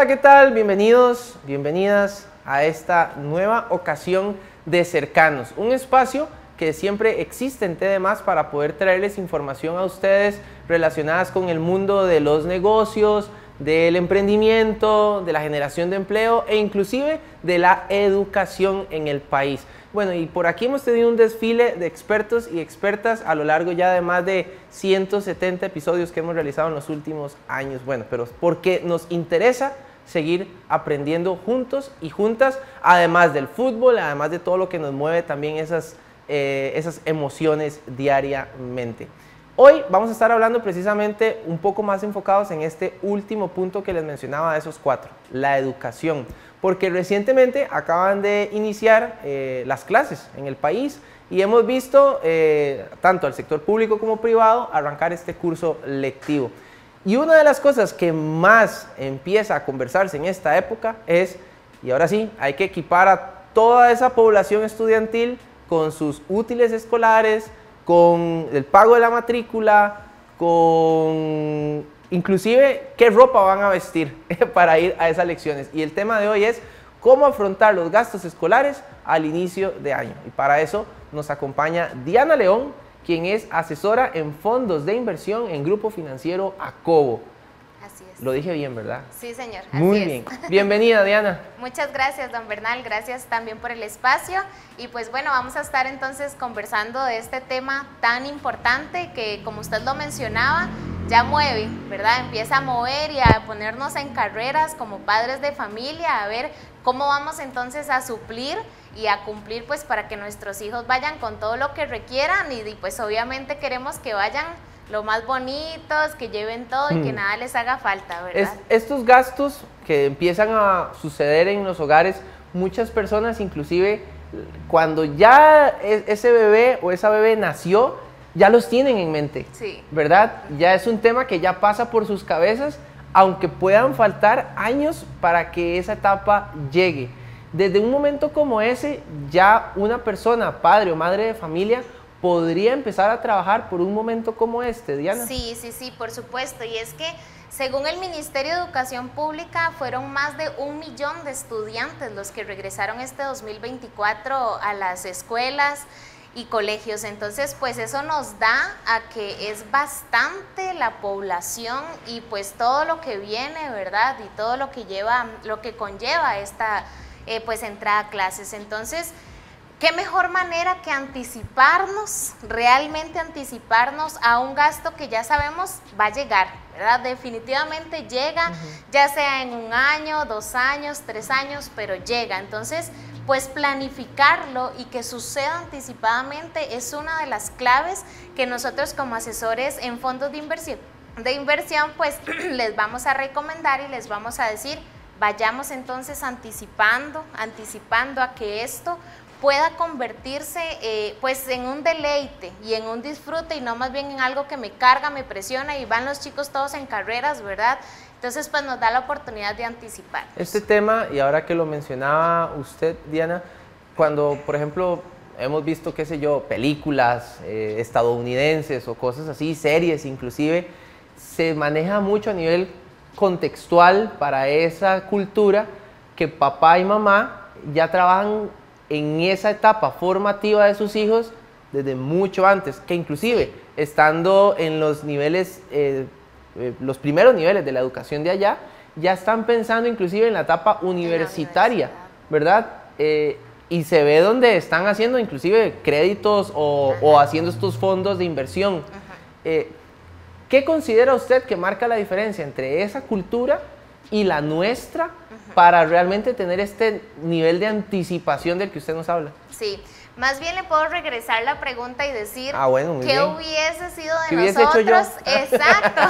Hola, ¿qué tal? Bienvenidos, bienvenidas a esta nueva ocasión de Cercanos, un espacio que siempre existe en TD+ para poder traerles información a ustedes relacionadas con el mundo de los negocios, del emprendimiento, de la generación de empleo e inclusive de la educación en el país. Bueno, y por aquí hemos tenido un desfile de expertos y expertas a lo largo ya de más de 170 episodios que hemos realizado en los últimos años. Bueno, pero porque nos interesa seguir aprendiendo juntos y juntas, además del fútbol, además de todo lo que nos mueve también esas emociones diariamente. Hoy vamos a estar hablando precisamente un poco más enfocados en este último punto que les mencionaba de esos 4, la educación, porque recientemente acaban de iniciar las clases en el país y hemos visto tanto al sector público como privado arrancar este curso lectivo. Y una de las cosas que más empieza a conversarse en esta época es, y ahora sí, hay que equipar a toda esa población estudiantil con sus útiles escolares, con el pago de la matrícula, con inclusive qué ropa van a vestir para ir a esas lecciones. Y el tema de hoy es cómo afrontar los gastos escolares al inicio de año. Y para eso nos acompaña Diana León, quien es asesora en fondos de inversión en Grupo Financiero Acobo. Así es. Lo dije bien, ¿verdad? Sí, señor. Muy así bien. Es. Bienvenida, Diana. Muchas gracias, don Bernal. Gracias también por el espacio. Y pues bueno, vamos a estar entonces conversando de este tema tan importante que, como usted lo mencionaba, ya mueve, ¿verdad? Empieza a mover y a ponernos en carreras como padres de familia, a ver cómo vamos entonces a suplir y a cumplir pues para que nuestros hijos vayan con todo lo que requieran y pues obviamente queremos que vayan lo más bonitos, que lleven todo y que nada les haga falta, ¿verdad? Estos gastos que empiezan a suceder en los hogares, muchas personas inclusive cuando ya ese bebé o esa bebé nació, ya los tienen en mente, sí, ¿verdad? Ya es un tema que ya pasa por sus cabezas, aunque puedan faltar años para que esa etapa llegue. Desde un momento como ese, ya una persona, padre o madre de familia, podría empezar a trabajar por un momento como este, Diana. Sí, por supuesto. Y es que según el Ministerio de Educación Pública, fueron más de 1 millón de estudiantes los que regresaron este 2024 a las escuelas y colegios. Entonces, pues eso nos da a que es bastante la población y pues todo lo que viene, ¿verdad? Y todo lo que lleva, lo que conlleva esta pues entrada a clases. Entonces, ¿qué mejor manera que anticiparnos, realmente anticiparnos a un gasto que ya sabemos va a llegar, ¿verdad? Definitivamente llega, ya sea en 1 año, 2 años, 3 años, pero llega. Entonces, pues planificarlo y que suceda anticipadamente es una de las claves que nosotros como asesores en fondos de inversión pues les vamos a recomendar y les vamos a decir, vayamos entonces anticipando a que esto pueda convertirse pues en un deleite y en un disfrute y no más bien en algo que me carga, me presiona y van los chicos todos en carreras, ¿verdad? Entonces pues nos da la oportunidad de anticipar. Este tema, y ahora que lo mencionaba usted, Diana, cuando por ejemplo hemos visto, qué sé yo, películas estadounidenses o cosas así, series inclusive, se maneja mucho a nivel contextual para esa cultura que papá y mamá ya trabajan en esa etapa formativa de sus hijos desde mucho antes, que inclusive estando en los niveles, los primeros niveles de la educación de allá, ya están pensando inclusive en la etapa universitaria, ¿verdad? Y se ve donde están haciendo inclusive créditos o haciendo estos fondos de inversión. ¿Qué considera usted que marca la diferencia entre esa cultura y la nuestra para realmente tener este nivel de anticipación del que usted nos habla? Sí, más bien le puedo regresar la pregunta y decir bueno, ¿qué hubiese sido de ¿Qué hubiese hecho yo? Exacto,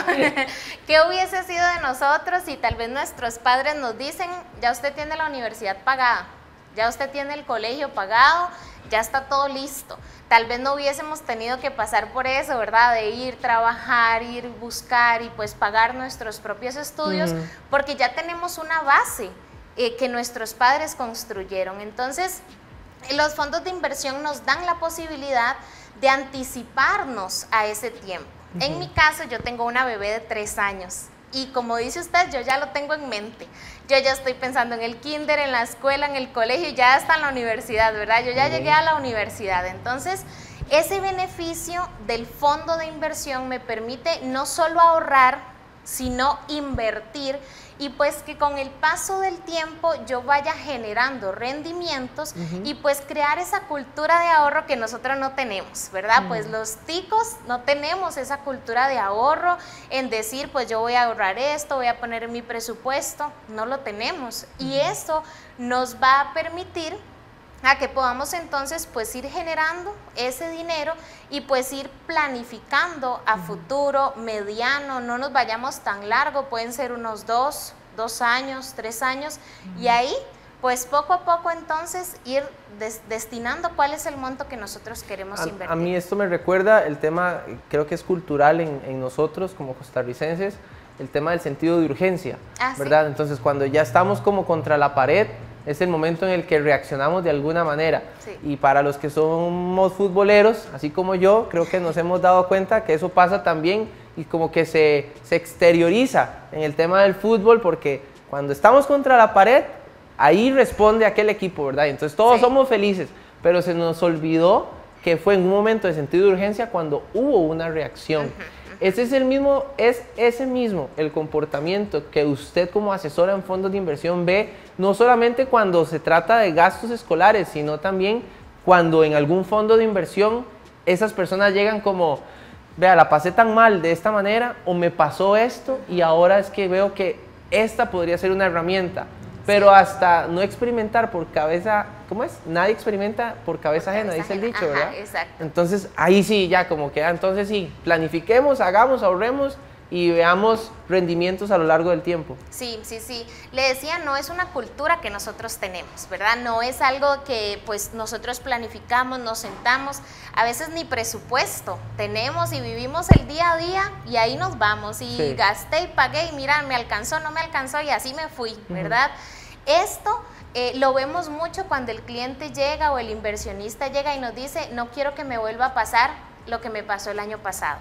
¿qué hubiese sido de nosotros si tal vez nuestros padres nos dicen, ya usted tiene la universidad pagada, ya usted tiene el colegio pagado, ya está todo listo? Tal vez no hubiésemos tenido que pasar por eso, ¿verdad? De ir, trabajar, ir, buscar y pues pagar nuestros propios estudios, porque ya tenemos una base que nuestros padres construyeron. Entonces, los fondos de inversión nos dan la posibilidad de anticiparnos a ese tiempo. En mi caso, yo tengo una bebé de 3 años. y como dice usted, yo ya lo tengo en mente. Yo ya estoy pensando en el kinder, en la escuela, en el colegio, y ya hasta en la universidad, ¿verdad? Yo ya llegué a la universidad. Entonces, ese beneficio del fondo de inversión me permite no solo ahorrar, sino invertir, y pues que con el paso del tiempo yo vaya generando rendimientos y pues crear esa cultura de ahorro que nosotros no tenemos, ¿verdad? Pues los ticos no tenemos esa cultura de ahorro en decir, pues yo voy a ahorrar esto, voy a poner en mi presupuesto, no lo tenemos, y eso nos va a permitir a que podamos entonces pues ir generando ese dinero y pues ir planificando a futuro, mediano, no nos vayamos tan largo, pueden ser unos 2 años, 3 años, y ahí pues poco a poco entonces ir destinando cuál es el monto que nosotros queremos invertir. A mí esto me recuerda el tema, creo que es cultural en nosotros como costarricenses, el tema del sentido de urgencia, ¿verdad? ¿Sí? Entonces cuando ya estamos como contra la pared, es el momento en el que reaccionamos de alguna manera. Sí. Y para los que somos futboleros, así como yo, creo que nos hemos dado cuenta que eso pasa también y como que se exterioriza en el tema del fútbol, porque cuando estamos contra la pared, ahí responde aquel equipo, ¿verdad? Y entonces todos somos felices, pero se nos olvidó que fue en un momento de sentido de urgencia cuando hubo una reacción. Es ese mismo el comportamiento que usted como asesora en fondos de inversión ve, no solamente cuando se trata de gastos escolares, sino también cuando en algún fondo de inversión esas personas llegan como, vea, la pasé tan mal de esta manera, o me pasó esto y ahora es que veo que esta podría ser una herramienta. Pero hasta no experimentar por cabeza, ¿cómo es? Nadie experimenta por cabeza ajena, dice el dicho, ¿verdad? Ajá, exacto. Entonces, ahí sí, ya como queda, entonces sí, planifiquemos, hagamos, ahorremos y veamos rendimientos a lo largo del tiempo. Sí, sí, sí. Le decía, no es una cultura que nosotros tenemos, ¿verdad? No es algo que pues nosotros planificamos, nos sentamos, a veces ni presupuesto tenemos y vivimos el día a día y ahí nos vamos y gasté y pagué y mira, me alcanzó, no me alcanzó y así me fui, ¿verdad? Esto lo vemos mucho cuando el cliente llega o el inversionista llega y nos dice, no quiero que me vuelva a pasar lo que me pasó el año pasado.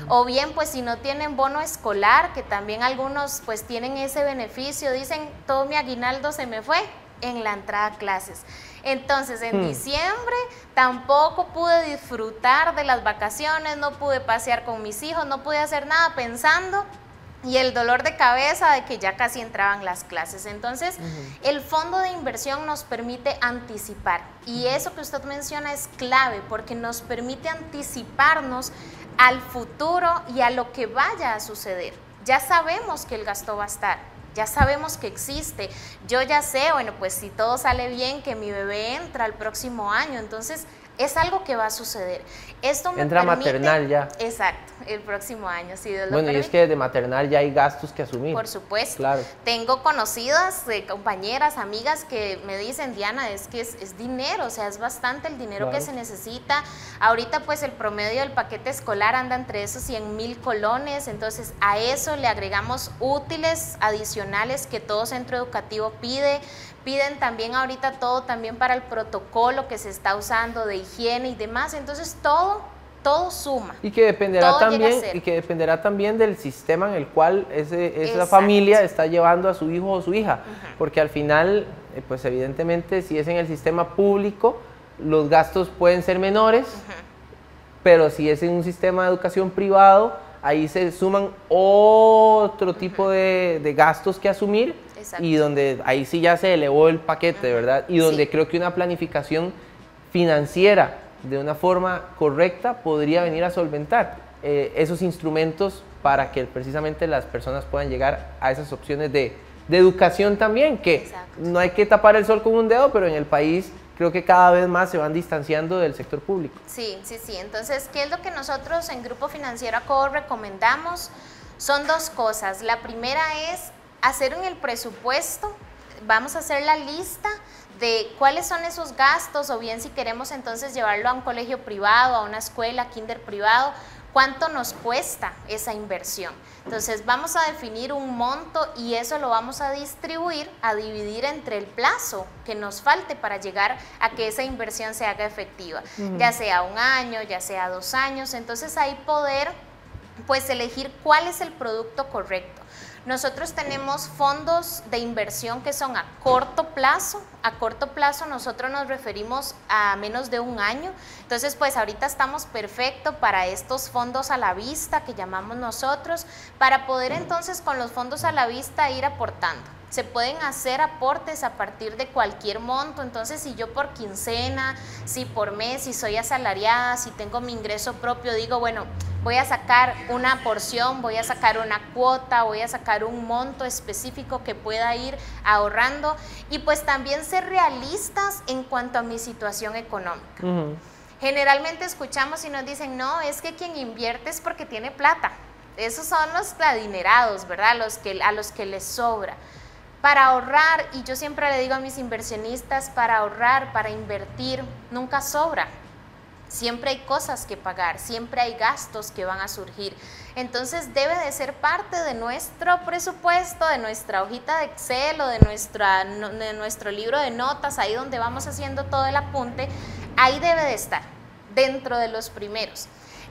O bien, pues si no tienen bono escolar, que también algunos pues tienen ese beneficio, dicen, todo mi aguinaldo se me fue en la entrada a clases. Entonces, en diciembre tampoco pude disfrutar de las vacaciones, no pude pasear con mis hijos, no pude hacer nada pensando y el dolor de cabeza de que ya casi entraban las clases. Entonces, el fondo de inversión nos permite anticipar y eso que usted menciona es clave porque nos permite anticiparnos al futuro y a lo que vaya a suceder. Ya sabemos que el gasto va a estar, ya sabemos que existe, yo ya sé, bueno, pues si todo sale bien, que mi bebé entra el próximo año, entonces es algo que va a suceder. Esto me entra permite, maternal ya. Exacto, el próximo año, si Dios lo permite. Bueno, y es que de maternal ya hay gastos que asumir. Por supuesto. Claro. Tengo conocidas, compañeras, amigas que me dicen, Diana, es que es dinero, o sea, es bastante el dinero que se necesita. Ahorita pues el promedio del paquete escolar anda entre esos 100,000 colones, entonces a eso le agregamos útiles adicionales que todo centro educativo piden también ahorita todo también para el protocolo que se está usando de higiene y demás, entonces todo suma. Y que dependerá también del sistema en el cual esa familia está llevando a su hijo o su hija, porque al final, pues evidentemente si es en el sistema público, los gastos pueden ser menores, pero si es en un sistema de educación privado, ahí se suman otro tipo de gastos que asumir. Exacto. Y donde ahí sí ya se elevó el paquete, ¿verdad? Y donde creo que una planificación financiera de una forma correcta podría venir a solventar esos instrumentos para que precisamente las personas puedan llegar a esas opciones de educación también, que no hay que tapar el sol con un dedo, pero en el país creo que cada vez más se van distanciando del sector público. Sí, sí, sí. Entonces, ¿qué es lo que nosotros en Grupo Financiero ACOBO recomendamos? Son dos cosas. La primera es hacer en el presupuesto, vamos a hacer la lista de cuáles son esos gastos, o bien si queremos entonces llevarlo a un colegio privado, a una escuela, kinder privado, cuánto nos cuesta esa inversión. Entonces vamos a definir un monto y eso lo vamos a distribuir, a dividir entre el plazo que nos falte para llegar a que esa inversión se haga efectiva, ya sea 1 año, ya sea 2 años, entonces ahí poder pues elegir cuál es el producto correcto. Nosotros tenemos fondos de inversión que son a corto plazo. A corto plazo nosotros nos referimos a menos de un año. Entonces, pues ahorita estamos perfecto para estos fondos a la vista que llamamos nosotros, para poder entonces con los fondos a la vista ir aportando. Se pueden hacer aportes a partir de cualquier monto. Entonces, si yo por quincena, si por mes, si soy asalariada, si tengo mi ingreso propio, digo, bueno, voy a sacar una porción, voy a sacar una cuota, voy a sacar un monto específico que pueda ir ahorrando, y pues también ser realistas en cuanto a mi situación económica. Generalmente escuchamos y nos dicen, no, es que quien invierte es porque tiene plata. Esos son los adinerados, ¿verdad? A los que les sobra. Para ahorrar, y yo siempre le digo a mis inversionistas, para ahorrar, para invertir, nunca sobra. Siempre hay cosas que pagar, siempre hay gastos que van a surgir. Entonces debe de ser parte de nuestro presupuesto, de nuestra hojita de Excel o de nuestro libro de notas, ahí donde vamos haciendo todo el apunte, ahí debe de estar, dentro de los primeros.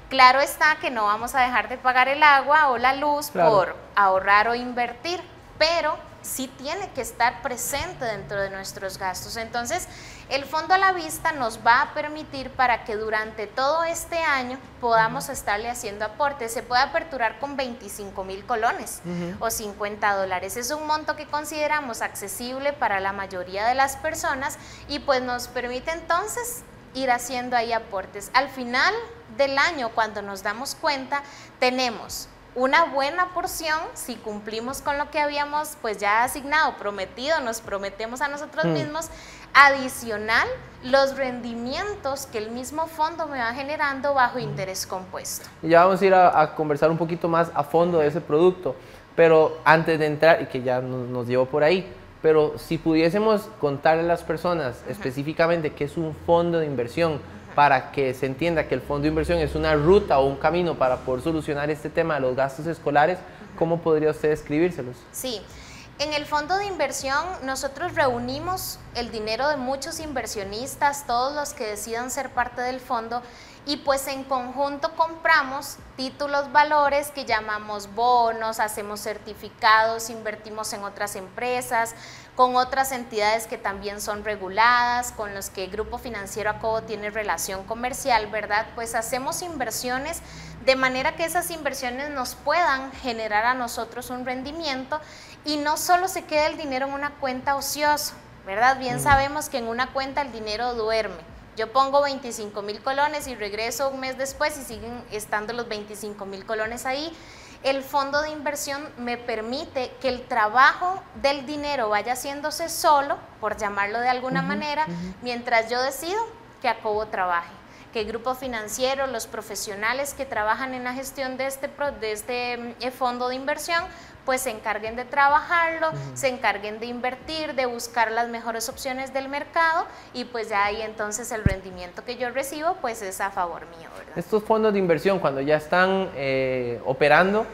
Claro está que no vamos a dejar de pagar el agua o la luz por ahorrar o invertir, pero sí tiene que estar presente dentro de nuestros gastos. Entonces, el fondo a la vista nos va a permitir para que durante todo este año podamos estarle haciendo aportes. Se puede aperturar con 25,000 colones o $50. Es un monto que consideramos accesible para la mayoría de las personas y pues nos permite entonces ir haciendo ahí aportes. Al final del año, cuando nos damos cuenta, tenemos una buena porción, si cumplimos con lo que habíamos pues ya asignado, prometido, nos prometemos a nosotros mismos, adicional los rendimientos que el mismo fondo me va generando bajo interés compuesto. Ya vamos a ir a conversar un poquito más a fondo de ese producto, pero antes de entrar, y que ya nos llevó por ahí, pero si pudiésemos contarle a las personas específicamente qué es un fondo de inversión, para que se entienda que el fondo de inversión es una ruta o un camino para poder solucionar este tema de los gastos escolares, ¿cómo podría usted describírselos? Sí, en el fondo de inversión nosotros reunimos el dinero de muchos inversionistas, todos los que decidan ser parte del fondo, y pues en conjunto compramos títulos valores que llamamos bonos, hacemos certificados, invertimos en otras empresas, con otras entidades que también son reguladas, con los que el Grupo Financiero Acobo tiene relación comercial, ¿verdad? Pues hacemos inversiones de manera que esas inversiones nos puedan generar a nosotros un rendimiento y no solo se quede el dinero en una cuenta ociosa, ¿verdad? Bien sabemos que en una cuenta el dinero duerme. Yo pongo 25,000 colones y regreso un mes después y siguen estando los 25,000 colones ahí. El fondo de inversión me permite que el trabajo del dinero vaya haciéndose solo, por llamarlo de alguna manera, mientras yo decido que Acobo trabaje, que el Grupo Financiero, los profesionales que trabajan en la gestión de este fondo de inversión, pues se encarguen de trabajarlo, se encarguen de invertir, de buscar las mejores opciones del mercado y pues ya ahí entonces el rendimiento que yo recibo pues es a favor mío, ¿verdad? Estos fondos de inversión cuando ya están operando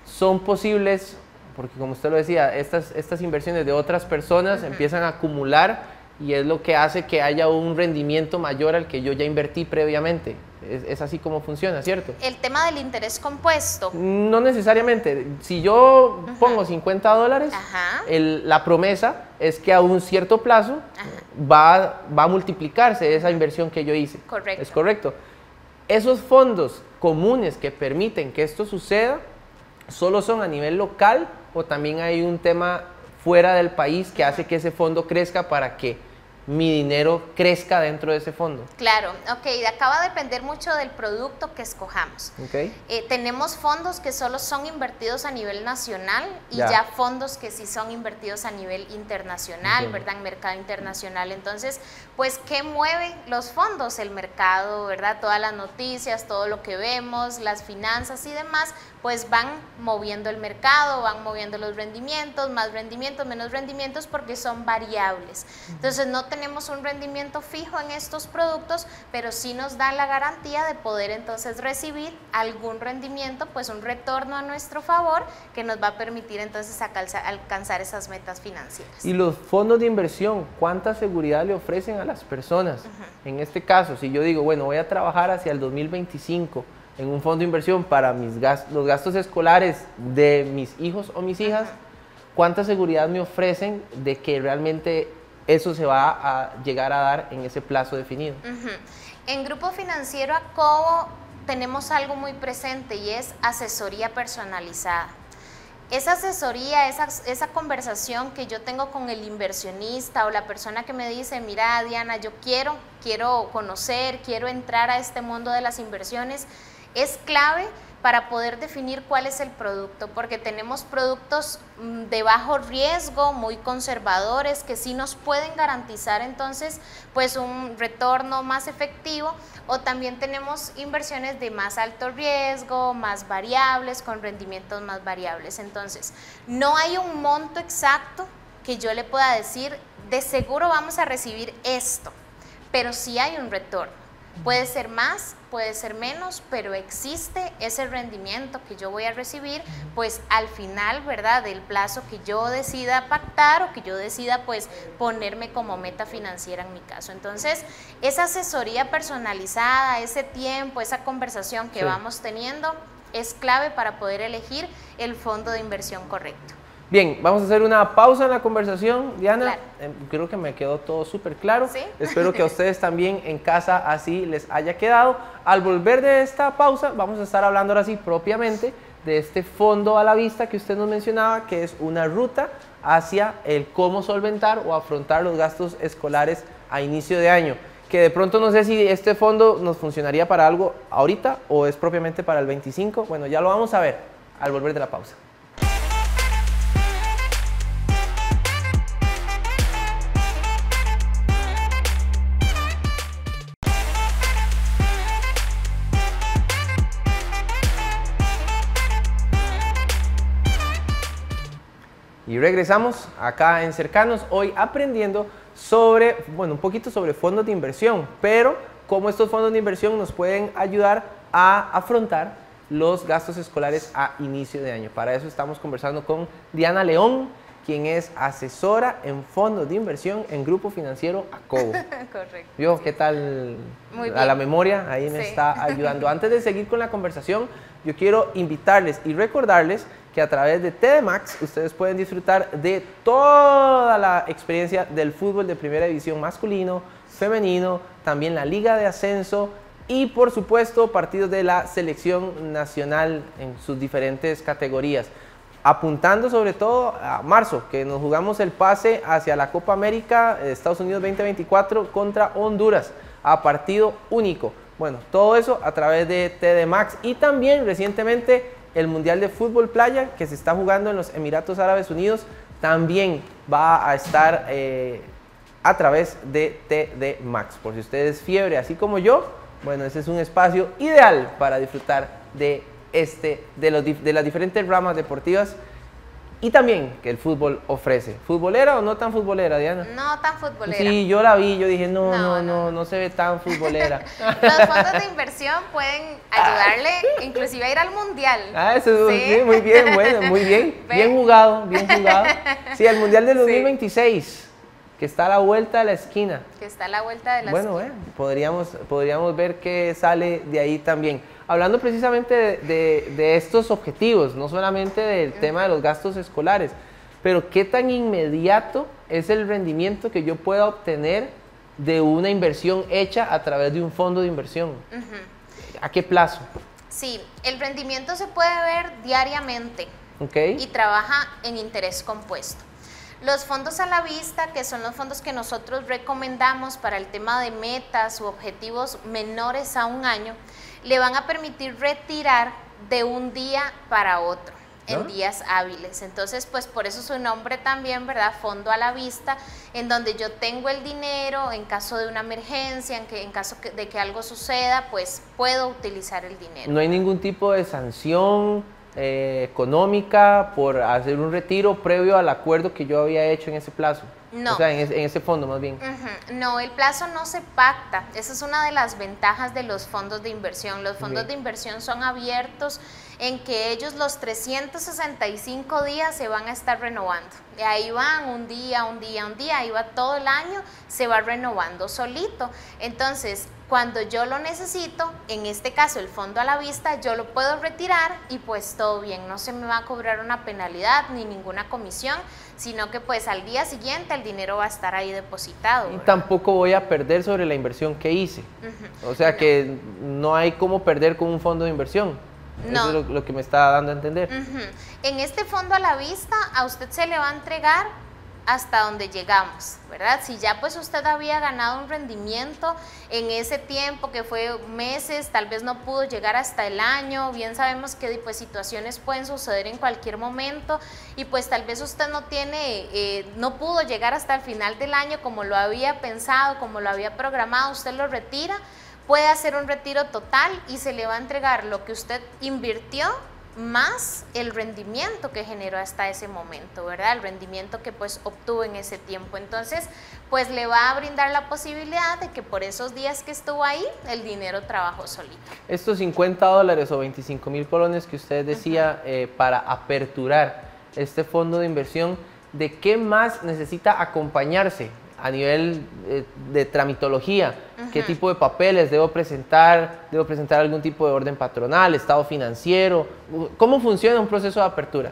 son posibles, porque como usted lo decía, estas inversiones de otras personas empiezan a acumular y es lo que hace que haya un rendimiento mayor al que yo ya invertí previamente. Es así como funciona, ¿cierto? El tema del interés compuesto. No necesariamente. Si yo pongo $50, la promesa es que a un cierto plazo va a multiplicarse esa inversión que yo hice. Correcto. Es correcto. Esos fondos comunes que permiten que esto suceda, ¿solo son a nivel local o también hay un tema fuera del país que hace que ese fondo crezca para que mi dinero crezca dentro de ese fondo? Claro, ok, acaba de depender mucho del producto que escojamos. Okay. Tenemos fondos que solo son invertidos a nivel nacional y ya fondos que sí son invertidos a nivel internacional, ¿verdad? En mercado internacional. Entonces, pues, ¿qué mueve los fondos? El mercado, ¿verdad? Todas las noticias, todo lo que vemos, las finanzas y demás, pues van moviendo el mercado, van moviendo los rendimientos, más rendimientos, menos rendimientos, porque son variables. Entonces, no tenemos un rendimiento fijo en estos productos, pero sí nos da la garantía de poder entonces recibir algún rendimiento, pues un retorno a nuestro favor que nos va a permitir entonces alcanzar esas metas financieras. Y los fondos de inversión, ¿cuánta seguridad le ofrecen a las personas? En este caso, si yo digo, bueno, voy a trabajar hacia el 2025, en un fondo de inversión para los gastos escolares de mis hijos o mis hijas, ¿cuánta seguridad me ofrecen de que realmente eso se va a llegar a dar en ese plazo definido? En Grupo Financiero Acobo tenemos algo muy presente y es asesoría personalizada. Esa asesoría, esa conversación que yo tengo con el inversionista o la persona que me dice, mira Diana, yo quiero conocer, quiero entrar a este mundo de las inversiones, es clave para poder definir cuál es el producto, porque tenemos productos de bajo riesgo, muy conservadores, que sí nos pueden garantizar entonces pues un retorno más efectivo, o también tenemos inversiones de más alto riesgo, más variables, con rendimientos más variables. Entonces, no hay un monto exacto que yo le pueda decir, de seguro vamos a recibir esto, pero sí hay un retorno. Puede ser más, puede ser menos, pero existe ese rendimiento que yo voy a recibir, pues al final, ¿verdad?, del plazo que yo decida pactar o que yo decida pues ponerme como meta financiera en mi caso. Entonces, esa asesoría personalizada, ese tiempo, esa conversación que vamos teniendo es clave para poder elegir el fondo de inversión correcto. Bien, vamos a hacer una pausa en la conversación, Diana. Claro. Creo que me quedó todo súper claro. ¿Sí? Espero que a ustedes también en casa así les haya quedado. Al volver de esta pausa, vamos a estar hablando ahora sí propiamente de este fondo a la vista que usted nos mencionaba, que es una ruta hacia el cómo solventar o afrontar los gastos escolares a inicio de año. Que de pronto no sé si este fondo nos funcionaría para algo ahorita o es propiamente para el 25. Bueno, ya lo vamos a ver al volver de la pausa. Y regresamos acá en Cercanos, hoy aprendiendo sobre, un poquito sobre fondos de inversión, pero cómo estos fondos de inversión nos pueden ayudar a afrontar los gastos escolares a inicio de año. Para eso estamos conversando con Diana León, quien es asesora en fondos de inversión en Grupo Financiero Acobo. Correcto. ¿Vio qué tal? Muy bien. A la memoria? Ahí me Sí. está ayudando. Antes de seguir con la conversación, yo quiero invitarles y recordarles que a través de TD Max ustedes pueden disfrutar de toda la experiencia del fútbol de primera división masculino, femenino, también la liga de ascenso y por supuesto partidos de la selección nacional en sus diferentes categorías. Apuntando sobre todo a marzo, que nos jugamos el pase hacia la Copa América de Estados Unidos 2024 contra Honduras, a partido único. Bueno, todo eso a través de TD Max y también recientemente el Mundial de Fútbol Playa que se está jugando en los Emiratos Árabes Unidos también va a estar a través de TD Max. Por si usted es fiebre así como yo, bueno, ese es un espacio ideal para disfrutar de las diferentes ramas deportivas y también que el fútbol ofrece. ¿Futbolera o no tan futbolera, Diana? No tan futbolera. Sí, yo la vi, yo dije, no se ve tan futbolera. Los fondos de inversión pueden ayudarle inclusive a ir al mundial. Eso es sí, muy bien, bueno, muy bien. Bien jugado, bien jugado. Sí, el Mundial del 2026, que está a la vuelta de la esquina. Que está a la vuelta de la esquina. Bueno, podríamos ver qué sale de ahí también. Hablando precisamente de estos objetivos, no solamente del tema de los gastos escolares, pero qué tan inmediato es el rendimiento que yo pueda obtener de una inversión hecha a través de un fondo de inversión. ¿A qué plazo? Sí, el rendimiento se puede ver diariamente y trabaja en interés compuesto. Los fondos a la vista, que son los fondos que nosotros recomendamos para el tema de metas u objetivos menores a un año, le van a permitir retirar de un día para otro, en días hábiles. Entonces, pues por eso su nombre también, ¿verdad? Fondo a la vista, en donde yo tengo el dinero en caso de una emergencia, en caso de que algo suceda, pues puedo utilizar el dinero. No hay ningún tipo de sanción económica por hacer un retiro previo al acuerdo que yo había hecho en ese plazo. No. O sea, en ese fondo más bien. No, el plazo no se pacta. Esa es una de las ventajas de los fondos de inversión. Los fondos de inversión son abiertos en que ellos los 365 días se van a estar renovando. De ahí van un día, ahí va todo el año, se va renovando solito. Entonces, cuando yo lo necesito, en este caso el fondo a la vista, yo lo puedo retirar y pues todo bien, no se me va a cobrar una penalidad ni ninguna comisión, sino que pues al día siguiente el dinero va a estar ahí depositado. Y tampoco voy a perder sobre la inversión que hice. O sea que no hay cómo perder con un fondo de inversión. No. Eso es lo que me está dando a entender. En este fondo a la vista, a usted se le va a entregar hasta donde llegamos, ¿verdad? Si ya pues usted había ganado un rendimiento en ese tiempo que fue meses, tal vez no pudo llegar hasta el año, bien sabemos que pues situaciones pueden suceder en cualquier momento y pues tal vez usted no pudo llegar hasta el final del año como lo había pensado, como lo había programado, usted lo retira, puede hacer un retiro total y se le va a entregar lo que usted invirtió más el rendimiento que generó hasta ese momento, ¿verdad? El rendimiento que pues obtuvo en ese tiempo. Entonces, pues le va a brindar la posibilidad de que por esos días que estuvo ahí, el dinero trabajó solito. Estos $50 o 25,000 colones que usted decía para aperturar este fondo de inversión, ¿de qué más necesita acompañarse a nivel de tramitología? ¿Qué tipo de papeles debo presentar? ¿Debo presentar algún tipo de orden patronal, estado financiero? ¿Cómo funciona un proceso de apertura?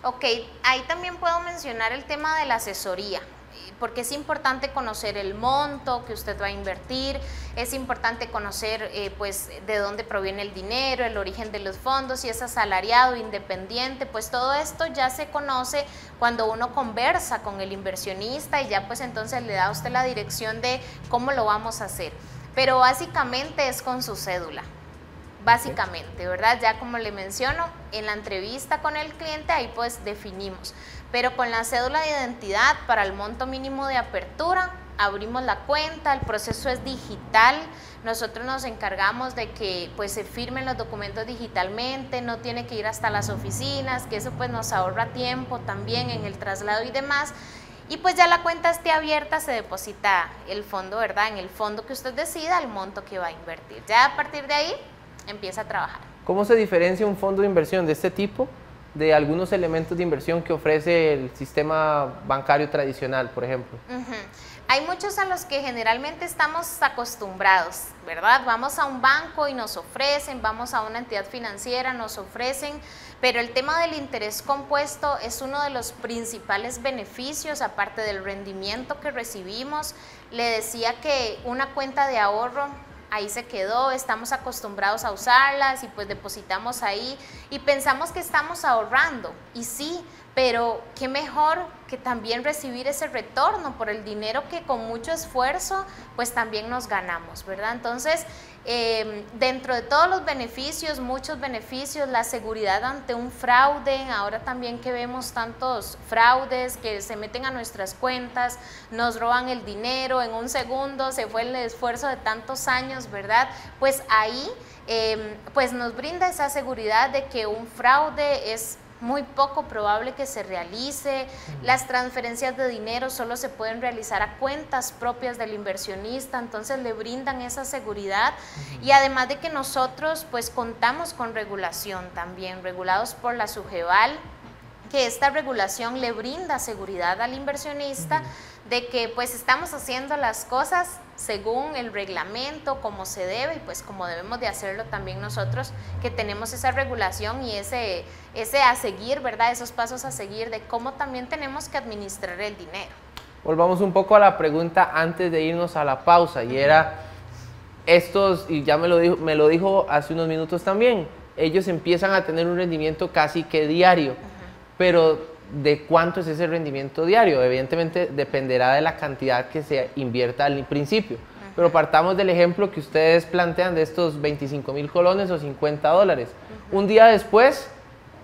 Ok, ahí también puedo mencionar el tema de la asesoría, porque es importante conocer el monto que usted va a invertir, es importante conocer pues de dónde proviene el dinero, el origen de los fondos, si es asalariado, independiente, pues todo esto ya se conoce cuando uno conversa con el inversionista y ya pues entonces le da a usted la dirección de cómo lo vamos a hacer, pero básicamente es con su cédula. Básicamente, ¿verdad? Ya como le menciono, en la entrevista con el cliente ahí pues definimos, pero con la cédula de identidad para el monto mínimo de apertura, abrimos la cuenta, el proceso es digital, nosotros nos encargamos de que pues se firmen los documentos digitalmente, no tiene que ir hasta las oficinas, que eso pues nos ahorra tiempo también en el traslado y demás. Y pues ya la cuenta esté abierta, se deposita el fondo, ¿verdad? En el fondo que usted decida, el monto que va a invertir. Ya a partir de ahí empieza a trabajar. ¿Cómo se diferencia un fondo de inversión de este tipo de algunos elementos de inversión que ofrece el sistema bancario tradicional, por ejemplo? Hay muchos a los que generalmente estamos acostumbrados, ¿verdad? Vamos a un banco y nos ofrecen, vamos a una entidad financiera, nos ofrecen, pero el tema del interés compuesto es uno de los principales beneficios, aparte del rendimiento que recibimos. Le decía que una cuenta de ahorro ahí se quedó, estamos acostumbrados a usarlas y pues depositamos ahí y pensamos que estamos ahorrando y sí, pero qué mejor que también recibir ese retorno por el dinero que con mucho esfuerzo pues también nos ganamos, ¿verdad? Entonces, dentro de todos los beneficios, muchos beneficios, la seguridad ante un fraude, ahora también que vemos tantos fraudes que se meten a nuestras cuentas, nos roban el dinero, en un segundo se fue el esfuerzo de tantos años, ¿verdad? Pues ahí pues nos brinda esa seguridad de que un fraude es muy poco probable que se realice, las transferencias de dinero solo se pueden realizar a cuentas propias del inversionista, entonces le brindan esa seguridad y además de que nosotros pues contamos con regulación también, regulados por la SUGEVAL, que esta regulación le brinda seguridad al inversionista de que pues estamos haciendo las cosas según el reglamento, como se debe y pues como debemos de hacerlo también nosotros que tenemos esa regulación y ese a seguir, ¿verdad? Esos pasos a seguir de cómo también tenemos que administrar el dinero. Volvamos un poco a la pregunta antes de irnos a la pausa y era estos, y ya me lo dijo hace unos minutos también, ellos empiezan a tener un rendimiento casi que diario, pero ¿de cuánto es ese rendimiento diario? Evidentemente dependerá de la cantidad que se invierta al principio, pero partamos del ejemplo que ustedes plantean de estos 25,000 colones o $50. Un día después,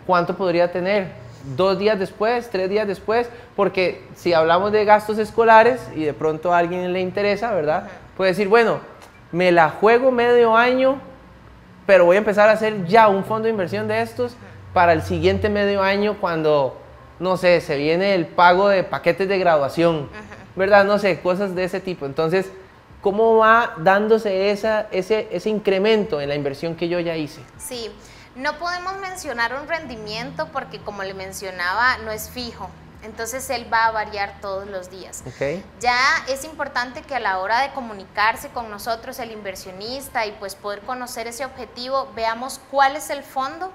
¿cuánto podría tener? 2 días después, 3 días después, porque si hablamos de gastos escolares y de pronto a alguien le interesa, ¿verdad? Puede decir, bueno, me la juego medio año, pero voy a empezar a hacer ya un fondo de inversión de estos para el siguiente medio año cuando, no sé, se viene el pago de paquetes de graduación, ¿verdad? No sé, cosas de ese tipo. Entonces, ¿cómo va dándose ese incremento en la inversión que yo ya hice? Sí, No podemos mencionar un rendimiento porque, como le mencionaba, no es fijo. Entonces él va a variar todos los días. Okay. Ya es importante que a la hora de comunicarse con nosotros, el inversionista, y pues poder conocer ese objetivo, veamos cuál es el fondo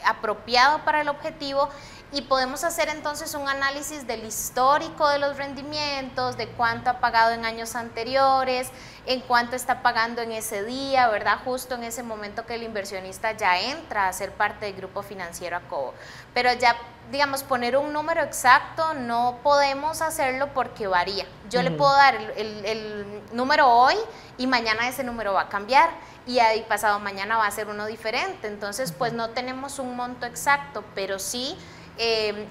apropiado para el objetivo, y podemos hacer entonces un análisis del histórico de los rendimientos, de cuánto ha pagado en años anteriores, en cuánto está pagando en ese día, ¿verdad? Justo en ese momento que el inversionista ya entra a ser parte del grupo financiero Acobo. Pero ya, digamos, poner un número exacto no podemos hacerlo porque varía. Yo le puedo dar el número hoy y mañana ese número va a cambiar, y ahí pasado mañana va a ser uno diferente. Entonces, pues no tenemos un monto exacto, pero sí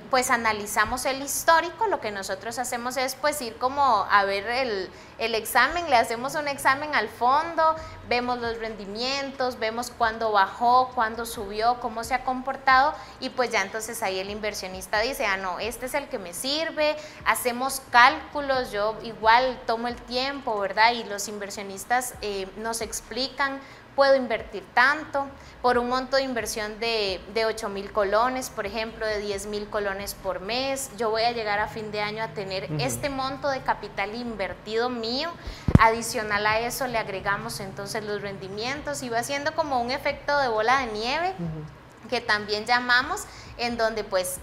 pues analizamos el histórico. Lo que nosotros hacemos es pues ir como a ver el examen, le hacemos un examen al fondo, vemos los rendimientos, vemos cuándo bajó, cuándo subió, cómo se ha comportado, y pues ya entonces ahí el inversionista dice, ah no, este es el que me sirve. Hacemos cálculos, yo igual tomo el tiempo, ¿verdad? Y los inversionistas nos explican, puedo invertir tanto, por un monto de inversión de 8,000 colones, por ejemplo, de 10,000 colones por mes, yo voy a llegar a fin de año a tener este monto de capital invertido mío. Adicional a eso le agregamos entonces los rendimientos, y va siendo como un efecto de bola de nieve, que también llamamos, en donde pues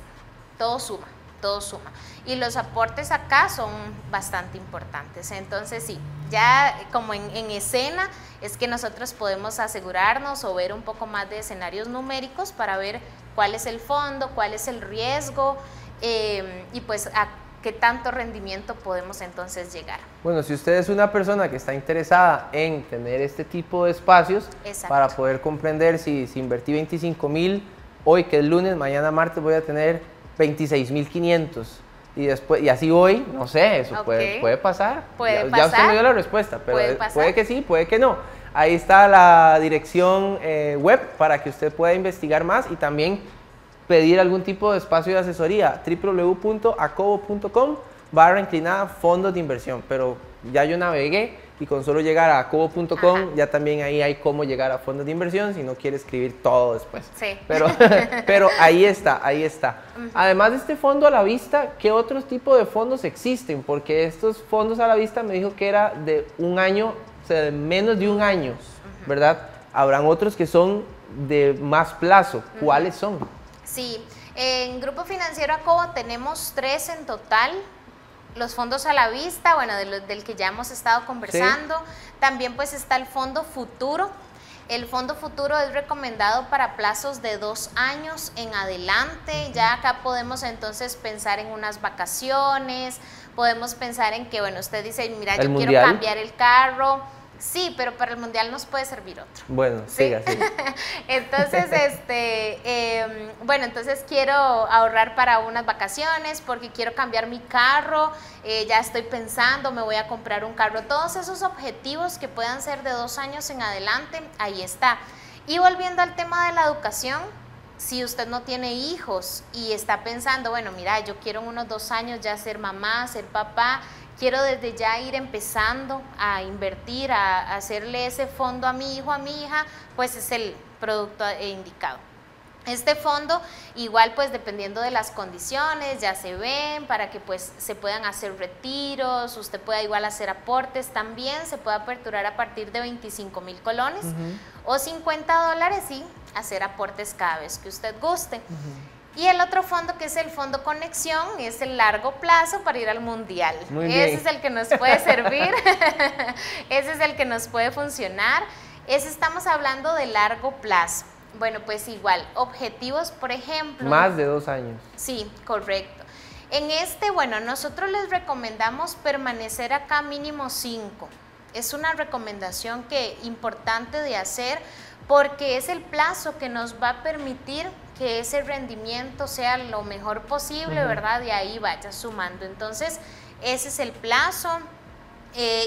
todo suma. Todo suma. Y los aportes acá son bastante importantes. Entonces sí, ya como en escena es que nosotros podemos asegurarnos o ver un poco más de escenarios numéricos para ver cuál es el fondo, cuál es el riesgo, y pues a qué tanto rendimiento podemos entonces llegar. Bueno, si usted es una persona que está interesada en tener este tipo de espacios, para poder comprender si invertí 25,000 hoy, que es lunes, mañana martes voy a tener 26,500, y después, y así voy, no sé, eso puede pasar. Ya usted me dio la respuesta, pero puede que sí, puede que no. Ahí está la dirección web para que usted pueda investigar más y también pedir algún tipo de espacio de asesoría, www.acobo.com/fondos de inversión. Pero ya yo navegué, y con solo llegar a acobo.com ya también ahí hay cómo llegar a fondos de inversión, si no quiere escribir todo después. Sí. Pero ahí está, ahí está. Además de este fondo a la vista, ¿qué otros tipos de fondos existen? Porque estos fondos a la vista me dijo que era de un año, o sea, de menos de un año, ¿verdad? Habrán otros que son de más plazo. ¿Cuáles son? Sí, en Grupo Financiero Acobo tenemos 3 en total. Los fondos a la vista, bueno, del que ya hemos estado conversando. Sí. También pues está el fondo futuro. El fondo futuro es recomendado para plazos de 2 años en adelante. Ya acá podemos entonces pensar en unas vacaciones, podemos pensar en que, bueno, usted dice, mira, yo quiero cambiar el carro. Sí, pero para el mundial nos puede servir otro. Bueno, ¿sí? siga. Entonces, bueno, entonces quiero ahorrar para unas vacaciones porque quiero cambiar mi carro, ya estoy pensando, me voy a comprar un carro. Todos esos objetivos que puedan ser de 2 años en adelante, ahí está. Y volviendo al tema de la educación, si usted no tiene hijos y está pensando, bueno, mira, yo quiero en unos 2 años ya ser mamá, ser papá, quiero desde ya ir empezando a invertir, a hacerle ese fondo a mi hijo, a mi hija, pues es el producto indicado. Este fondo igual pues dependiendo de las condiciones ya se ven para que pues se puedan hacer retiros, usted pueda igual hacer aportes, también se puede aperturar a partir de 25,000 colones o $50 y hacer aportes cada vez que usted guste. Y el otro fondo, que es el fondo conexión, es el largo plazo para ir al mundial. Ese es el que nos puede servir, ese es el que nos puede funcionar. Ese estamos hablando de largo plazo. Bueno, pues igual, objetivos, por ejemplo. Más de 2 años. Sí, correcto. En este, bueno, nosotros les recomendamos permanecer acá mínimo 5. Es una recomendación importante de hacer porque es el plazo que nos va a permitir que ese rendimiento sea lo mejor posible, ¿verdad? Y ahí vaya sumando. Entonces, ese es el plazo.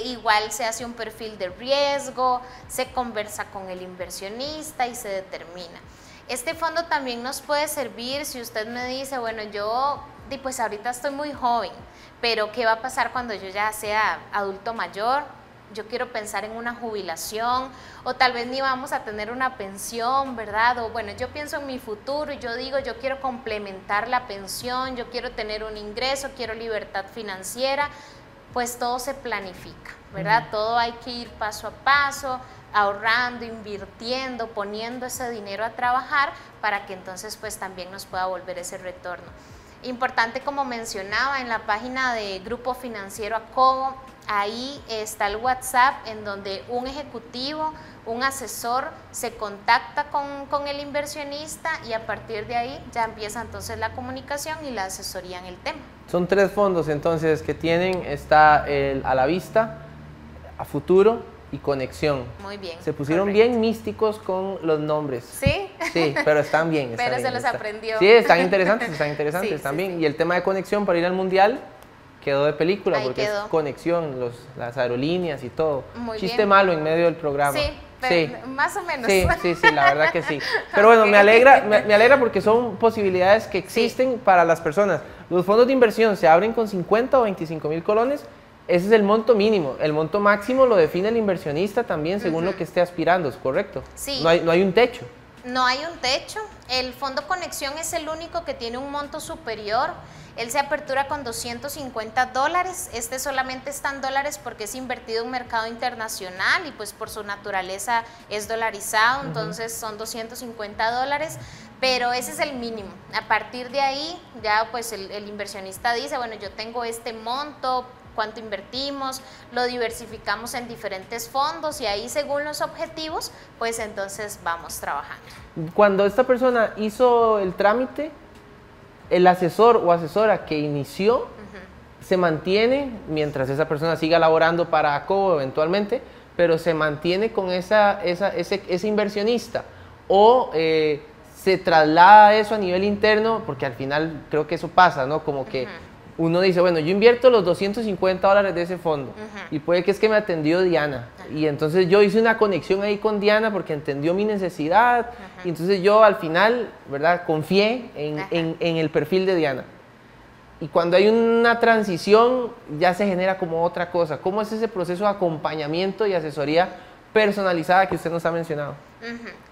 Igual se hace un perfil de riesgo, se conversa con el inversionista y se determina. Este fondo también nos puede servir si usted me dice, bueno, yo pues ahorita estoy muy joven, pero ¿qué va a pasar cuando yo ya sea adulto mayor? yo quiero pensar en una jubilación, o tal vez ni vamos a tener una pensión, ¿verdad? O bueno, yo pienso en mi futuro y yo digo, yo quiero complementar la pensión, yo quiero tener un ingreso, quiero libertad financiera, pues todo se planifica, ¿verdad? Todo hay que ir paso a paso, ahorrando, invirtiendo, poniendo ese dinero a trabajar para que entonces pues también nos pueda volver ese retorno. Importante, como mencionaba, en la página de Grupo Financiero Acobo, ahí está el WhatsApp en donde un ejecutivo, un asesor se contacta con el inversionista y a partir de ahí ya empieza entonces la comunicación y la asesoría en el tema. Son 3 fondos entonces que tienen, está el a la vista, a futuro y conexión. Muy bien. Se pusieron correcto. bien místicos con los nombres. ¿Sí? Sí, pero están bien. Pero se los aprendió. Sí, están interesantes, Sí, están sí, bien. sí. Y el tema de conexión para ir al mundial quedó de película Ahí porque quedó. es conexión, las aerolíneas y todo. Muy Chiste bien. malo en medio del programa. Sí, pero más o menos. Sí, la verdad que sí. Pero bueno, Ok. me alegra porque son posibilidades que existen para las personas. Los fondos de inversión se abren con 50 o 25 mil colones. Ese es el monto mínimo. El monto máximo lo define el inversionista también según lo que esté aspirando, ¿es correcto? Sí. No hay un techo. No hay un techo. El Fondo Conexión es el único que tiene un monto superior. Él se apertura con $250. Este solamente está en dólares porque es invertido en un mercado internacional y pues por su naturaleza es dolarizado, entonces son $250. Pero ese es el mínimo. A partir de ahí ya pues el inversionista dice, bueno, yo tengo este monto, cuánto invertimos, lo diversificamos en diferentes fondos y ahí según los objetivos, pues entonces vamos trabajando. Cuando esta persona hizo el trámite, el asesor o asesora que inició se mantiene mientras esa persona siga laborando para Acobo eventualmente, pero se mantiene con ese inversionista o se traslada eso a nivel interno, porque al final creo que eso pasa, ¿no? Como que uno dice, bueno, yo invierto los $250 de ese fondo y puede que es que me atendió Diana y entonces yo hice una conexión ahí con Diana porque entendió mi necesidad y entonces yo al final, ¿verdad? Confié en el perfil de Diana. Y cuando hay una transición ya se genera como otra cosa. ¿Cómo es ese proceso de acompañamiento y asesoría personalizada que usted nos ha mencionado?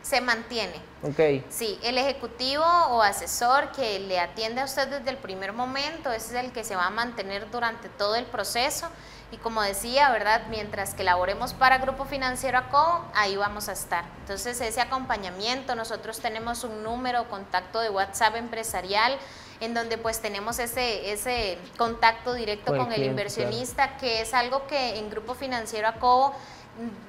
Se mantiene. Ok. Sí, el ejecutivo o asesor que le atiende a usted desde el primer momento, ese es el que se va a mantener durante todo el proceso. Y como decía, ¿verdad? Mientras que laboremos para Grupo Financiero Acobo, ahí vamos a estar. Entonces, ese acompañamiento, nosotros tenemos un número, contacto de WhatsApp empresarial, en donde pues tenemos ese contacto directo con el inversionista, que es algo que en Grupo Financiero Acobo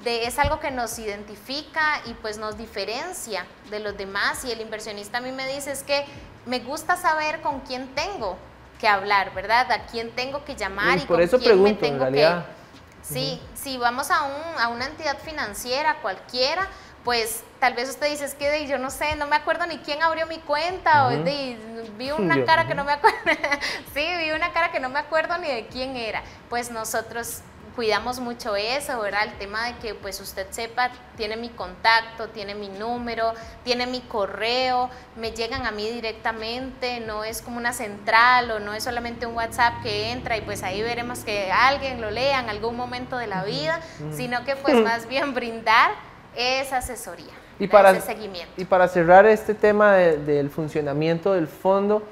es algo que nos identifica y pues nos diferencia de los demás. Y el inversionista a mí me dice, es que me gusta saber con quién tengo que hablar, ¿verdad? A quién tengo que llamar y por con eso quién pregunto, me tengo en realidad. Sí, si vamos a una entidad financiera cualquiera, pues tal vez usted dice, es que yo no sé, no me acuerdo ni quién abrió mi cuenta, o vi una cara que no me acuerdo, sí, vi una cara que no me acuerdo ni de quién era. Pues nosotros cuidamos mucho eso, ¿verdad? El tema de que pues usted sepa, tiene mi contacto, tiene mi número, tiene mi correo, me llegan a mí directamente, no es como una central o no es solamente un WhatsApp que entra y pues ahí veremos que alguien lo lea en algún momento de la vida, sino que pues más bien brindar esa asesoría, y para, ese seguimiento. Y para cerrar este tema del funcionamiento del fondo,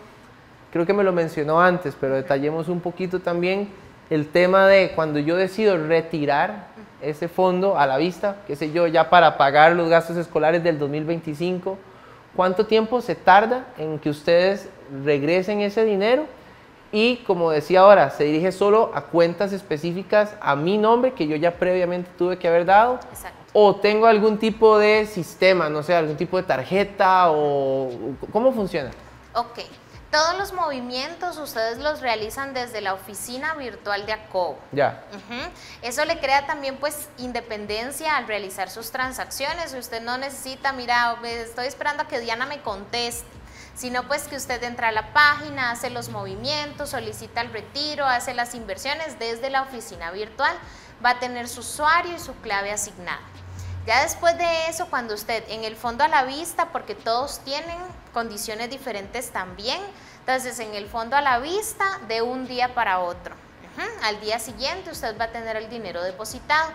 creo que me lo mencionó antes, pero detallemos un poquito también el tema de cuando yo decido retirar ese fondo a la vista, qué sé yo, ya para pagar los gastos escolares del 2025, ¿cuánto tiempo se tarda en que ustedes regresen ese dinero? Y como decía ahora, se dirige solo a cuentas específicas a mi nombre que yo ya previamente tuve que haber dado. Exacto. ¿O tengo algún tipo de sistema, no sé, algún tipo de tarjeta o cómo funciona? Ok. Todos los movimientos ustedes los realizan desde la oficina virtual de Acobo. Ya. Eso le crea también pues independencia al realizar sus transacciones. Usted no necesita, mira, estoy esperando a que Diana me conteste, sino pues que usted entra a la página, hace los movimientos, solicita el retiro, hace las inversiones desde la oficina virtual. Va a tener su usuario y su clave asignada. Ya después de eso, cuando usted en el fondo a la vista, porque todos tienen condiciones diferentes también, entonces en el fondo a la vista de un día para otro. Al día siguiente usted va a tener el dinero depositado.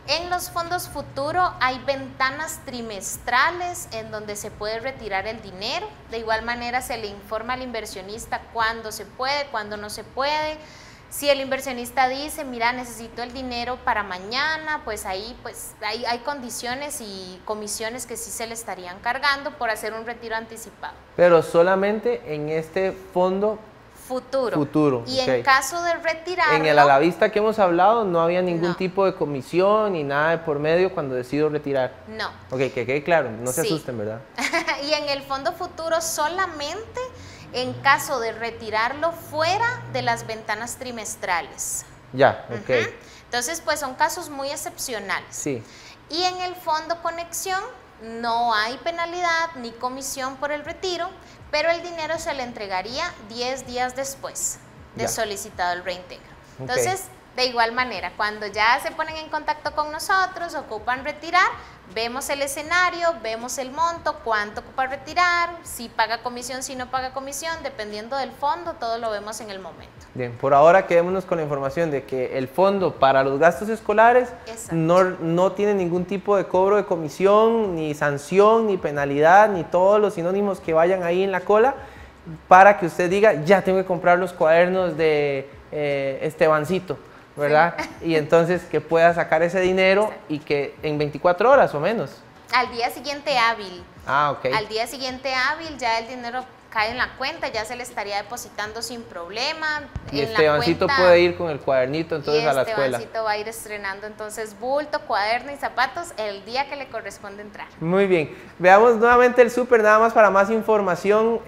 En los fondos futuro hay ventanas trimestrales en donde se puede retirar el dinero. De igual manera se le informa al inversionista cuándo se puede, cuándo no se puede. Si el inversionista dice, mira, necesito el dinero para mañana, pues ahí hay condiciones y comisiones que sí se le estarían cargando por hacer un retiro anticipado. Pero solamente en este fondo futuro. Y en caso de retirarlo... En el a la vista que hemos hablado no había ningún tipo de comisión ni nada de por medio cuando decido retirar. No. Ok, que quede claro, no se asusten, ¿verdad? Y en el fondo futuro solamente en caso de retirarlo fuera de las ventanas trimestrales. Ya, ok. Entonces, pues son casos muy excepcionales. Sí. Y en el fondo conexión no hay penalidad ni comisión por el retiro, pero el dinero se le entregaría 10 días después de solicitado el reintegro. Entonces, de igual manera, cuando ya se ponen en contacto con nosotros, ocupan retirar, vemos el escenario, vemos el monto, cuánto ocupa retirar, si paga comisión, si no paga comisión, dependiendo del fondo, todo lo vemos en el momento. Bien, por ahora quedémonos con la información de que el fondo para los gastos escolares no tiene ningún tipo de cobro de comisión, ni sanción, ni penalidad, ni todos los sinónimos que vayan ahí en la cola, para que usted diga, ya tengo que comprar los cuadernos de Estebancito, ¿verdad? Sí. Y entonces que pueda sacar ese dinero y que en 24 horas o menos. Al día siguiente hábil. Ah, ok. Al día siguiente hábil ya el dinero cae en la cuenta, ya se le estaría depositando sin problema. Y Estebancito puede ir con el cuadernito entonces a la escuela. Estebancito va a ir estrenando entonces bulto, cuaderno y zapatos el día que le corresponde entrar. Muy bien. Veamos nuevamente el súper, nada más para más información,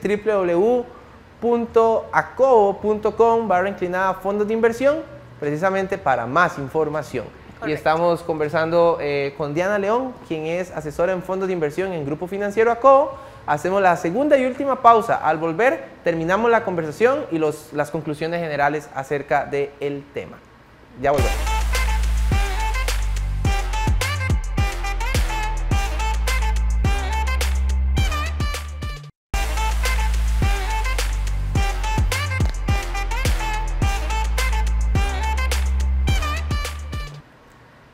www.acobo.com/fondos de inversión, precisamente para más información. Correcto. Y estamos conversando con Diana León, quien es asesora en fondos de inversión en Grupo Financiero Acobo. Hacemos la segunda y última pausa. Al volver, terminamos la conversación y las conclusiones generales acerca del tema. Ya volvemos.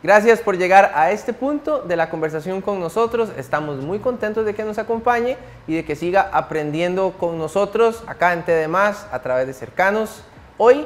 Gracias por llegar a este punto de la conversación con nosotros. Estamos muy contentos de que nos acompañe y de que siga aprendiendo con nosotros acá en TD+, a través de Cercanos. Hoy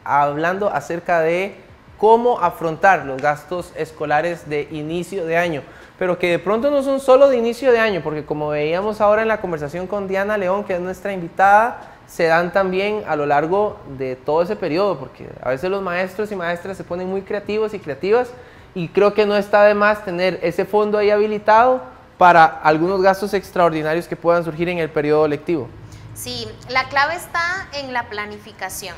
hablando acerca de cómo afrontar los gastos escolares de inicio de año, pero que de pronto no son solo de inicio de año, porque como veíamos ahora en la conversación con Diana León, que es nuestra invitada, se dan también a lo largo de todo ese periodo, porque a veces los maestros y maestras se ponen muy creativos y creativas y creo que no está de más tener ese fondo ahí habilitado para algunos gastos extraordinarios que puedan surgir en el periodo lectivo. Sí, la clave está en la planificación.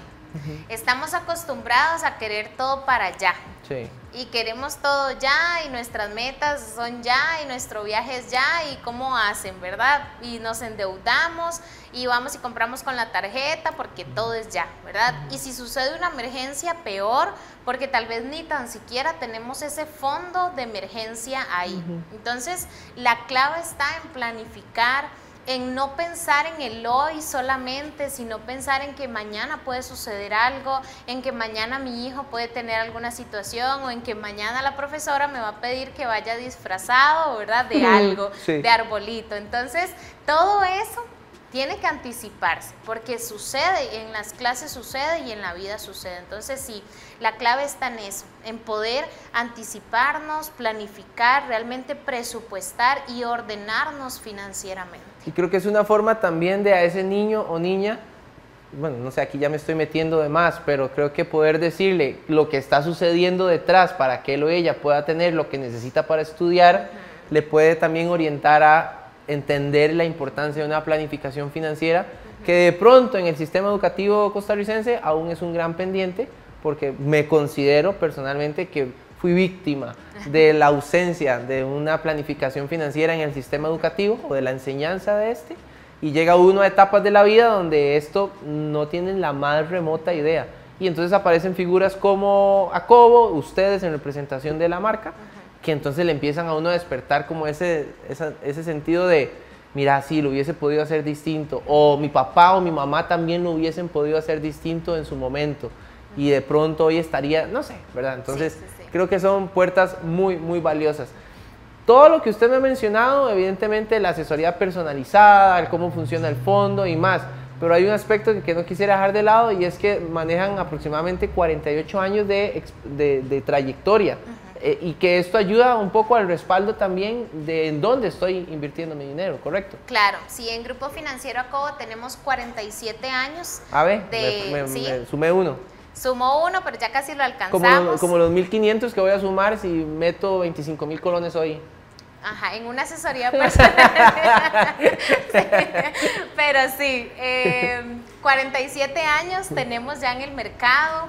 Estamos acostumbrados a querer todo para ya. Sí. Y queremos todo ya y nuestras metas son ya y nuestro viaje es ya y cómo hacen, ¿verdad? Y nos endeudamos y vamos y compramos con la tarjeta porque todo es ya, ¿verdad? Y si sucede una emergencia, peor, porque tal vez ni tan siquiera tenemos ese fondo de emergencia ahí. Entonces, la clave está en planificar, en no pensar en el hoy solamente, sino pensar en que mañana puede suceder algo, en que mañana mi hijo puede tener alguna situación o en que mañana la profesora me va a pedir que vaya disfrazado, ¿verdad? De algo, sí, de arbolito. Entonces, todo eso tiene que anticiparse porque sucede, en las clases sucede y en la vida sucede. Entonces, sí, la clave está en eso, en poder anticiparnos, planificar, realmente presupuestar y ordenarnos financieramente. Y creo que es una forma también de a ese niño o niña, bueno, no sé, aquí ya me estoy metiendo de más, pero creo que poder decirle lo que está sucediendo detrás para que él o ella pueda tener lo que necesita para estudiar, le puede también orientar a entender la importancia de una planificación financiera, que de pronto en el sistema educativo costarricense aún es un gran pendiente, porque me considero personalmente que fui víctima de la ausencia de una planificación financiera en el sistema educativo o de la enseñanza de este, y llega uno a etapas de la vida donde esto no tienen la más remota idea, y entonces aparecen figuras como Acobo, ustedes en representación de la marca, que entonces le empiezan a uno a despertar como ese sentido de, mira, sí, lo hubiese podido hacer distinto, o mi papá o mi mamá también lo hubiesen podido hacer distinto en su momento, y de pronto hoy estaría, no sé, ¿verdad? Entonces, creo que son puertas muy, muy valiosas. Todo lo que usted me ha mencionado, evidentemente la asesoría personalizada, el cómo funciona el fondo y más, pero hay un aspecto que no quisiera dejar de lado y es que manejan aproximadamente 48 años de trayectoria. Y que esto ayuda un poco al respaldo también de en dónde estoy invirtiendo mi dinero, ¿correcto? Claro, sí, en Grupo Financiero Acobo tenemos 47 años. A ver, ¿sí? me sumé uno. Sumó uno, pero ya casi lo alcanzamos. Como los 1.500 que voy a sumar si meto 25.000 colones hoy. Ajá, en una asesoría personal. Sí, pero sí, 47 años tenemos ya en el mercado.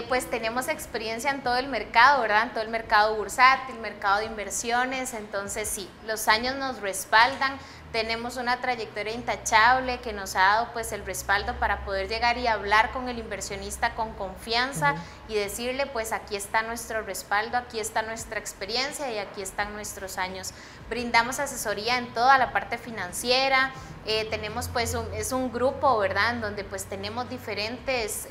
Pues tenemos experiencia en todo el mercado, ¿verdad? En todo el mercado bursátil, mercado de inversiones, entonces sí, los años nos respaldan, tenemos una trayectoria intachable que nos ha dado pues el respaldo para poder llegar y hablar con el inversionista con confianza y decirle pues aquí está nuestro respaldo, aquí está nuestra experiencia y aquí están nuestros años. Brindamos asesoría en toda la parte financiera, tenemos pues es un grupo, ¿verdad? En donde pues tenemos diferentes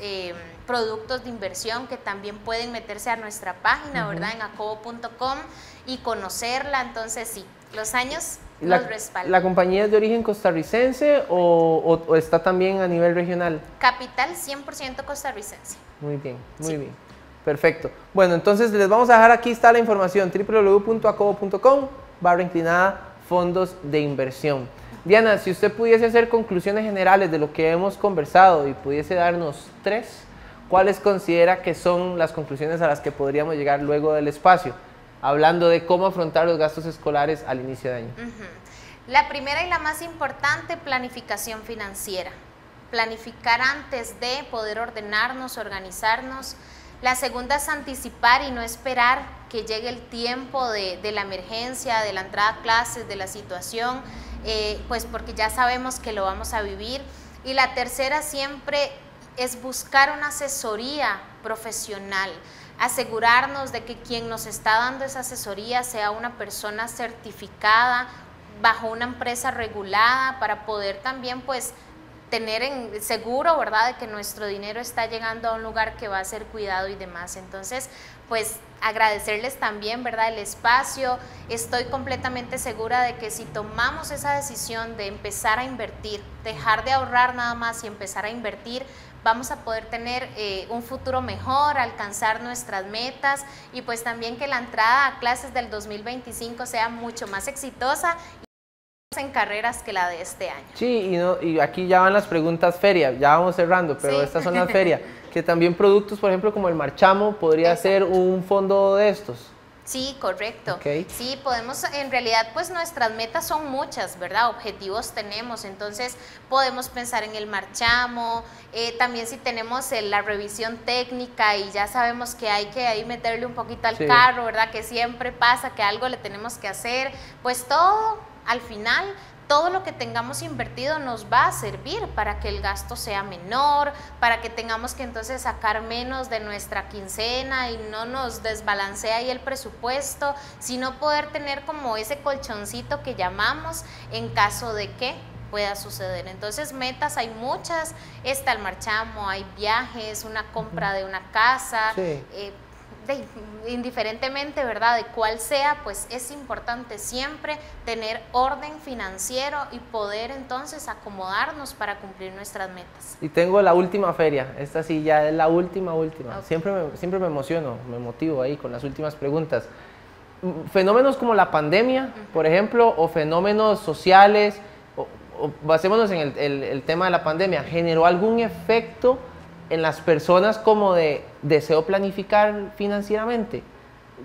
productos de inversión que también pueden meterse a nuestra página, ¿verdad? En acobo.com y conocerla, entonces sí, los años nos respaldan. ¿La compañía es de origen costarricense o está también a nivel regional? Capital 100% costarricense. Muy bien, muy bien. Perfecto. Bueno, entonces les vamos a dejar aquí está la información, www.acobo.com/fondos de inversión. Diana, si usted pudiese hacer conclusiones generales de lo que hemos conversado y pudiese darnos 3, ¿cuáles considera que son las conclusiones a las que podríamos llegar luego del espacio? Hablando de cómo afrontar los gastos escolares al inicio de año. La primera y la más importante, planificación financiera. Planificar antes de poder ordenarnos, organizarnos. La segunda es anticipar y no esperar que llegue el tiempo de la emergencia, de la entrada a clases, de la situación, pues porque ya sabemos que lo vamos a vivir. Y la tercera siempre es buscar una asesoría profesional. Asegurarnos de que quien nos está dando esa asesoría sea una persona certificada bajo una empresa regulada para poder también pues tener seguro, ¿verdad?, de que nuestro dinero está llegando a un lugar que va a ser cuidado y demás. Entonces, pues agradecerles también, ¿verdad?, el espacio. Estoy completamente segura de que si tomamos esa decisión de empezar a invertir, dejar de ahorrar nada más y empezar a invertir, vamos a poder tener un futuro mejor, alcanzar nuestras metas y pues también que la entrada a clases del 2025 sea mucho más exitosa en carreras que la de este año. Sí, y aquí ya van las preguntas feria, ya vamos cerrando, pero sí, estas son las ferias, que también productos, por ejemplo, como el marchamo, podría ser un fondo de estos. Sí, correcto. Okay. Sí, podemos, en realidad, pues nuestras metas son muchas, ¿verdad? Objetivos tenemos, entonces podemos pensar en el marchamo, también si tenemos la revisión técnica y ya sabemos que hay que ahí meterle un poquito al carro, ¿verdad? Que siempre pasa, que algo le tenemos que hacer, pues todo, al final, todo lo que tengamos invertido nos va a servir para que el gasto sea menor, para que tengamos que entonces sacar menos de nuestra quincena y no nos desbalancee ahí el presupuesto, sino poder tener como ese colchoncito que llamamos en caso de que pueda suceder. Entonces metas hay muchas, está el marchamo, hay viajes, una compra de una casa, sí. Indiferentemente, ¿verdad?, de cuál sea, pues es importante siempre tener orden financiero y poder entonces acomodarnos para cumplir nuestras metas. Y tengo la última feria, esta sí ya es la última. Okay. Siempre me emociono, me motivo ahí con las últimas preguntas. Fenómenos como la pandemia, por ejemplo, o fenómenos sociales, o basémonos en el tema de la pandemia, ¿generó algún efecto en las personas como de deseo planificar financieramente?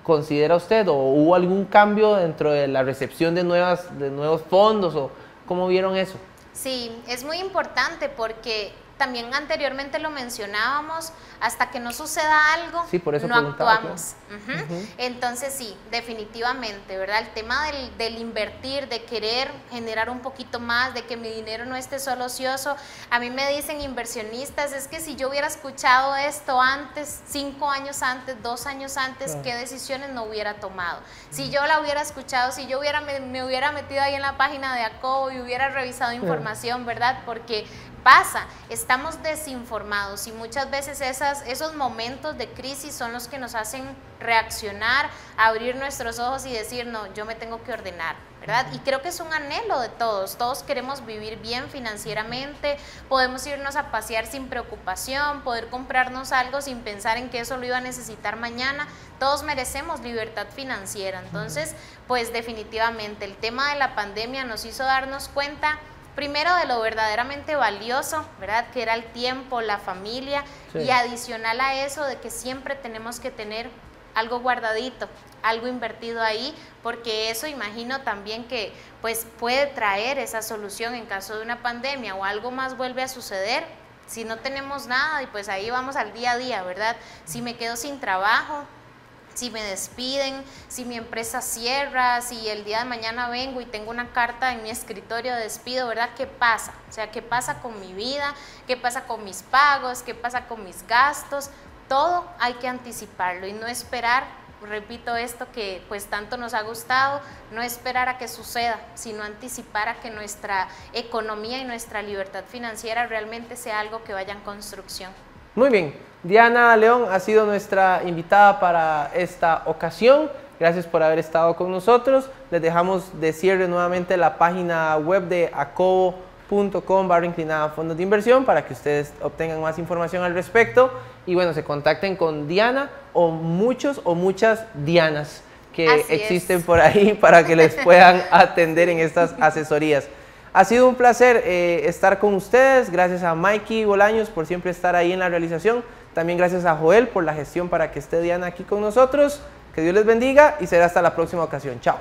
¿Considera usted o hubo algún cambio dentro de la recepción de nuevos fondos o cómo vieron eso? Sí, es muy importante porque también anteriormente lo mencionábamos, hasta que no suceda algo, sí, por eso no actuamos. Claro. Entonces sí, definitivamente, ¿verdad? El tema del invertir, de querer generar un poquito más, de que mi dinero no esté solo ocioso. A mí me dicen inversionistas, es que si yo hubiera escuchado esto antes, 5 años antes, 2 años antes, claro, ¿qué decisiones no hubiera tomado? Si yo la hubiera escuchado, si yo me hubiera metido ahí en la página de Acobo y hubiera revisado información, ¿verdad? Porque pasa? Estamos desinformados y muchas veces esos momentos de crisis son los que nos hacen reaccionar, abrir nuestros ojos y decir, no, yo me tengo que ordenar, ¿verdad? Y creo que es un anhelo de todos queremos vivir bien financieramente, podemos irnos a pasear sin preocupación, poder comprarnos algo sin pensar en que eso lo iba a necesitar mañana, todos merecemos libertad financiera. Entonces, pues definitivamente el tema de la pandemia nos hizo darnos cuenta primero de lo verdaderamente valioso, ¿verdad? Que era el tiempo, la familia, sí. Y adicional a eso de que siempre tenemos que tener algo guardadito, algo invertido ahí, porque eso imagino también que pues puede traer esa solución en caso de una pandemia o algo más vuelve a suceder. Si no tenemos nada y pues ahí vamos al día a día, ¿verdad? Si me quedo sin trabajo, si me despiden, si mi empresa cierra, si el día de mañana vengo y tengo una carta en mi escritorio de despido, ¿verdad? ¿Qué pasa? O sea, ¿qué pasa con mi vida? ¿Qué pasa con mis pagos? ¿Qué pasa con mis gastos? Todo hay que anticiparlo y no esperar, repito esto que pues tanto nos ha gustado, no esperar a que suceda, sino anticipar a que nuestra economía y nuestra libertad financiera realmente sea algo que vaya en construcción. Muy bien, Diana León ha sido nuestra invitada para esta ocasión. Gracias por haber estado con nosotros. Les dejamos de cierre nuevamente la página web de acobo.com/fondos de inversión para que ustedes obtengan más información al respecto y bueno, se contacten con Diana o muchos o muchas Dianas que existen por ahí para que les puedan atender en estas asesorías. Ha sido un placer estar con ustedes, gracias a Mikey Bolaños por siempre estar ahí en la realización, también gracias a Joel por la gestión para que esté Diana aquí con nosotros, que Dios les bendiga y será hasta la próxima ocasión, chao.